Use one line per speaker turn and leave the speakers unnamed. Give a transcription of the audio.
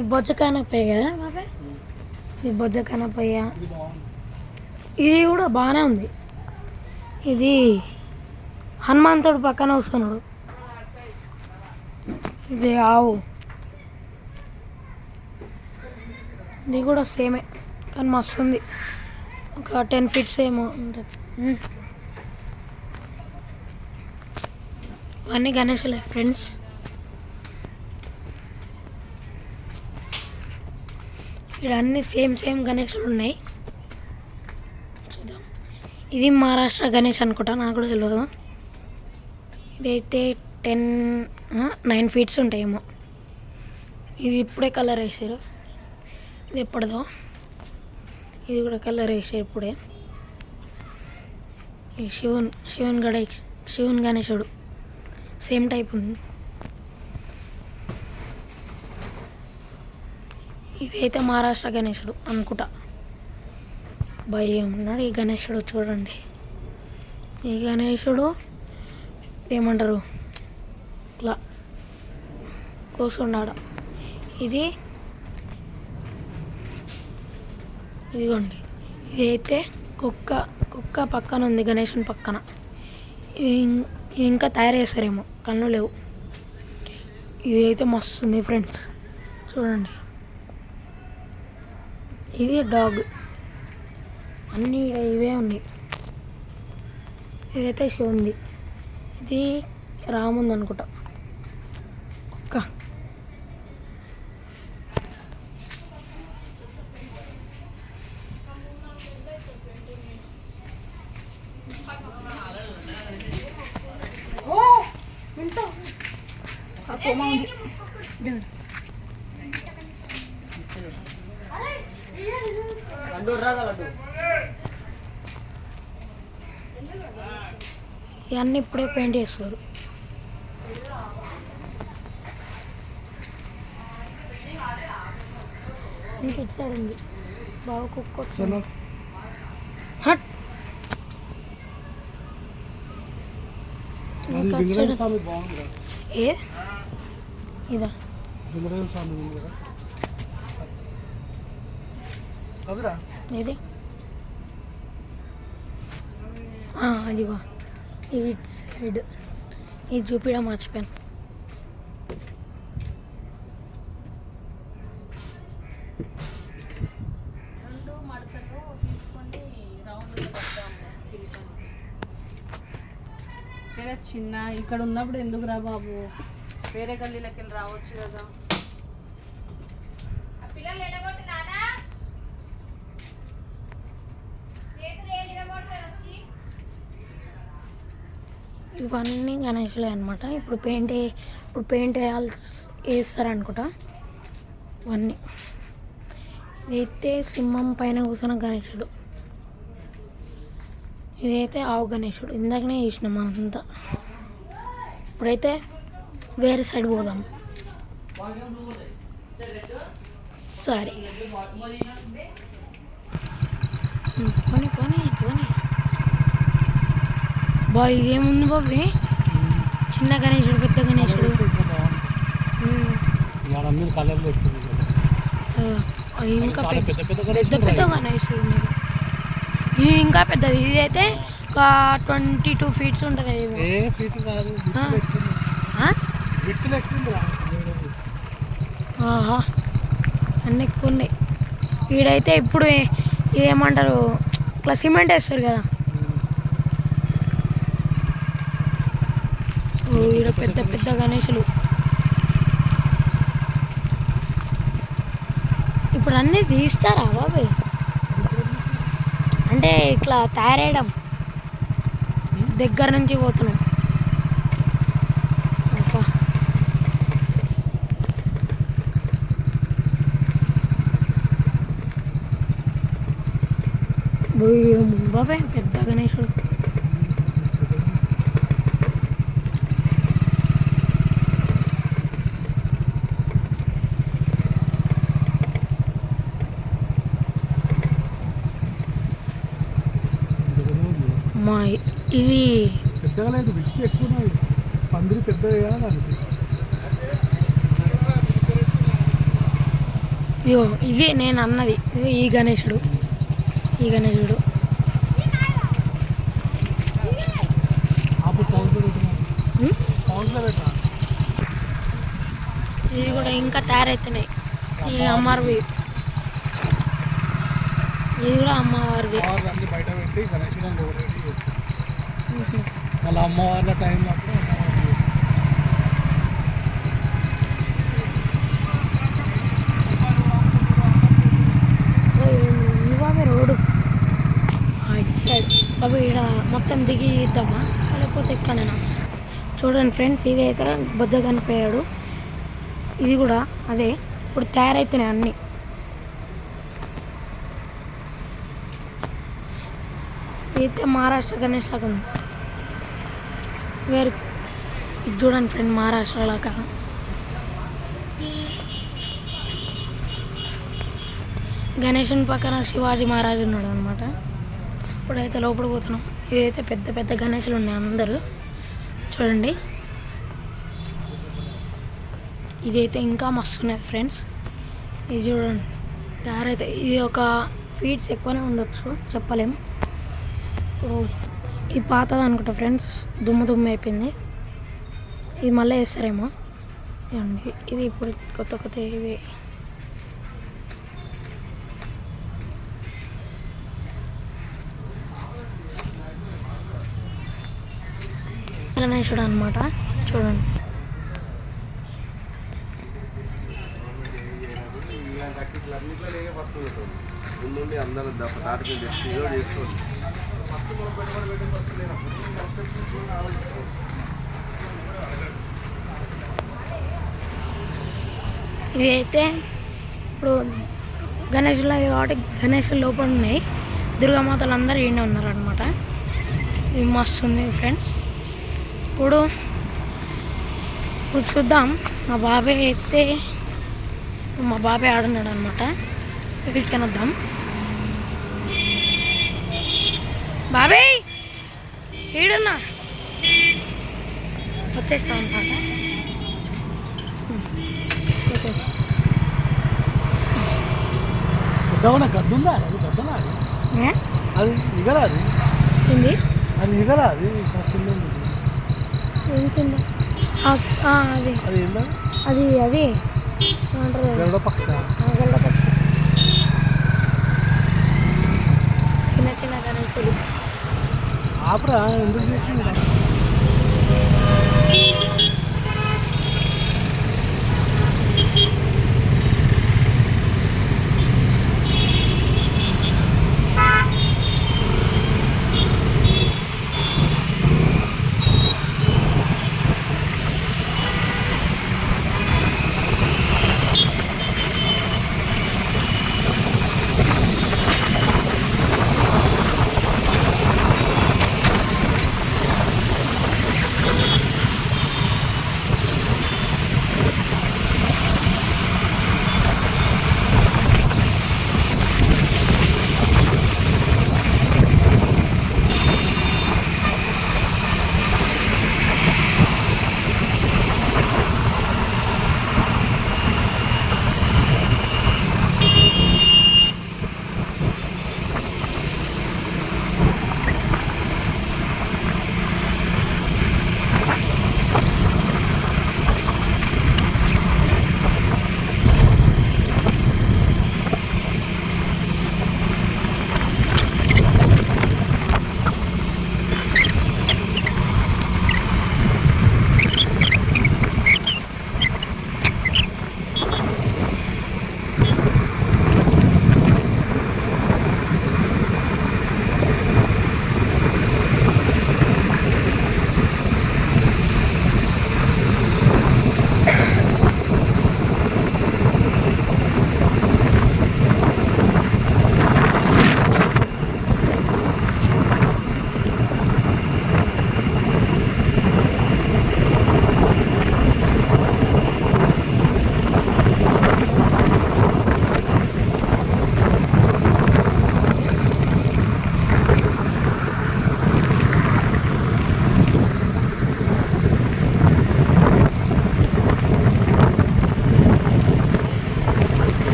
ఇది బొజ్జకానపయ్య కదా బాబాయ్, ఇది బొజ్జకానపయ్య. ఇది కూడా బాగానే ఉంది. ఇది హనుమంతుడు పక్కన వస్తున్నాడు. ఇది ఆవు, ఇది కూడా సేమే కానీ మస్తు ఉంది. ఒక 10 feet ఏమో ఉంటుంది. ఇవన్నీ గణేషులే ఫ్రెండ్స్. ఇక్కడ అన్నీ సేమ్ గణేషులు ఉన్నాయి. చూద్దాం. ఇది మహారాష్ట్ర గణేష్ అనుకుంటా, నాకు కూడా తెలియదు. ఇదైతే 9 feet ఉంటాయేమో. ఇది ఇప్పుడే కలర్ వేసారు. ఇది ఎప్పటిదో. ఇది కూడా కలర్ వేసారు ఇప్పుడే. ఈ శివుని గణేశుడు సేమ్ టైప్ ఉంది. ఇదైతే మహారాష్ట్ర గణేశుడు అనుకుంటా. భయం ఉన్నాడు ఈ గణేశుడు. చూడండి, ఈ గణేశుడు ఏమంటారు ఇట్లా కూర్చున్నాడు. ఇదిగోండి, ఇదైతే కుక్క పక్కన ఉంది, గణేశుని పక్కన. ఇది ఇంకా తయారు చేస్తారేమో, కళ్ళు లేవు. ఇది అయితే మస్తు ఉంది ఫ్రెండ్స్, చూడండి. ఇది డాగ్, అన్నీ ఇవే ఉన్నాయి. ఇదైతే శివుంది. ఇది రాముంది అనుకుంటా. కుక్క ఇవన్నీ ఇప్పుడే పెయింట్ చేస్తారు. ఇంక ఇటు సైడ్ ఉంది బాగా కుక్క వచ్చింది. హట్ ఏ ఇదా ఏది అదిగో ఇట్ సైడ్. ఇది చూపించడం మర్చిపోయాను.
చిన్న ఇక్కడ ఉన్నప్పుడు ఎందుకు రా బాబు, వేరే గల్లీలోకి వెళ్ళి రావచ్చు కదా.
ఇవన్నీ గణేషులే అనమాట. ఇప్పుడు పెయింట్ వేస్తారనుకుంటా. ఇవన్నీ ఇదైతే సింహం పైన కూర్చున్న గణేశుడు. ఇదైతే ఆవు గణేశుడు. ఇందాకనే చూసినాం అంతా. ఇప్పుడైతే వేరే సైడ్ పోదాం. సరే, పోనీ బా. ఇదేముంది బాబీ, చిన్న గణేశుడు, పెద్ద గణేశుడు. ఇంకా పెద్ద గణేశుడు. ఇది ఇంకా పెద్దది. ఇది అయితే ఒక 22 feet ఉంటుంది. అన్నీ ఎక్కువ ఉన్నాయి. వీడైతే ఇప్పుడు ఇదేమంటారు ఇట్లా సిమెంట్ వేస్తారు కదా. ఈడ పెద్ద గణేశులు. ఇప్పుడు అన్నీ తీస్తారా బాబాయ్? అంటే ఇట్లా తయారేయడం దగ్గర నుంచి పోతున్నాం. బాబాయ్ పెద్ద గణేశుడు. ఇది
పెద్దగా లేదు, విట్టి ఎక్కువ పందిరి పెద్దగా.
ఇగో ఇది నేను అన్నది, ఇగో ఈ గణేశుడు, ఈ గణేశుడు.
అప్పుడు పౌండ్లో పెట్టినా,
ఉం?
పౌండ్లో పెట్టినా.
ఇది కూడా ఇంకా తయారవుతున్నాయి. ఈ అమ్మవారివి, ఇది కూడా అమ్మవారివి.
అమ్మవార్లు అన్ని బయట పెట్టి గణేశులను ఒకటి చేస్తారు.
ఉహు.
మళ్ళీ అమ్మవార్ల టైం అప్పుడు అమ్మవార్లు చేస్తారు.
బాబే రోడ్డు ఇటు సైడ్ బాబు ఇక్కడ మొత్తం దిగి ఇద్దామా లేకపోతే ఇక్కడనేనా? చూడండి ఫ్రెండ్స్, ఇది అయితే బొజ్జ కనిపోయాడు. ఇది కూడా అదే, ఇప్పుడు తయారవుతున్నాయి అన్నీ. ఇదైతే మహారాష్ట్ర గణేష్ లాగా ఉంది. వేరు ఇది చూడండి ఫ్రెండ్, మహారాష్ట్ర లాగా. గణేశుని పక్కన శివాజీ మహారాజు ఉన్నాడు అనమాట. ఇప్పుడైతే లోపల పోతున్నాం. ఇదైతే పెద్ద పెద్ద గణేశులు ఉన్నాయి అందరూ చూడండి. ఇదైతే ఇంకా మస్తు ఉన్నది ఫ్రెండ్స్. ఇది చూడండి తయారైతే, ఇది ఒక ఫీట్స్ ఎక్కువనే ఉండొచ్చు, చెప్పలేం. ఇప్పుడు ఇది పాతది అనుకుంటా ఫ్రెండ్స్, దుమ్ము దుమ్ము అయిపోయింది. ఇది మళ్ళీ వేస్తారేమో. ఇదండి, ఇది ఇప్పుడు కొత్త కొత్త ఇవి. గణేశుడు అనమాట చూడండి. ఇవి అయితే ఇప్పుడు గణేశులు కాబట్టి గణేశుల లోపల ఉన్నాయి. దుర్గామాతలు అందరూ ఈయన ఉన్నారు అనమాట. ఇది మస్తు ఉంది ఫ్రెండ్స్. ఇప్పుడు చూద్దాం. మా బాబాయ్ అయితే, మా బాబాయ్ ఆడున్నాడు అనమాట. వీటికైనా వద్దాం. బాబాయ్ ఈడున్నా, వచ్చేసినాం అనమాట.
పెద్దగా గద్దు ఉందా? అది గద్దనా? అది ఇగరా? అది
ఏంది
అది ఇగరా? అది కింద ఉంది.
ఏం కింద? అది
అది ఏందా?
అది అది ఏమంటారు?
గరుడ పక్ష.
గరుడ పక్షి. చిన్న చిన్న గణేశులు.
ఆపరా, ఎందుకు చేసింది?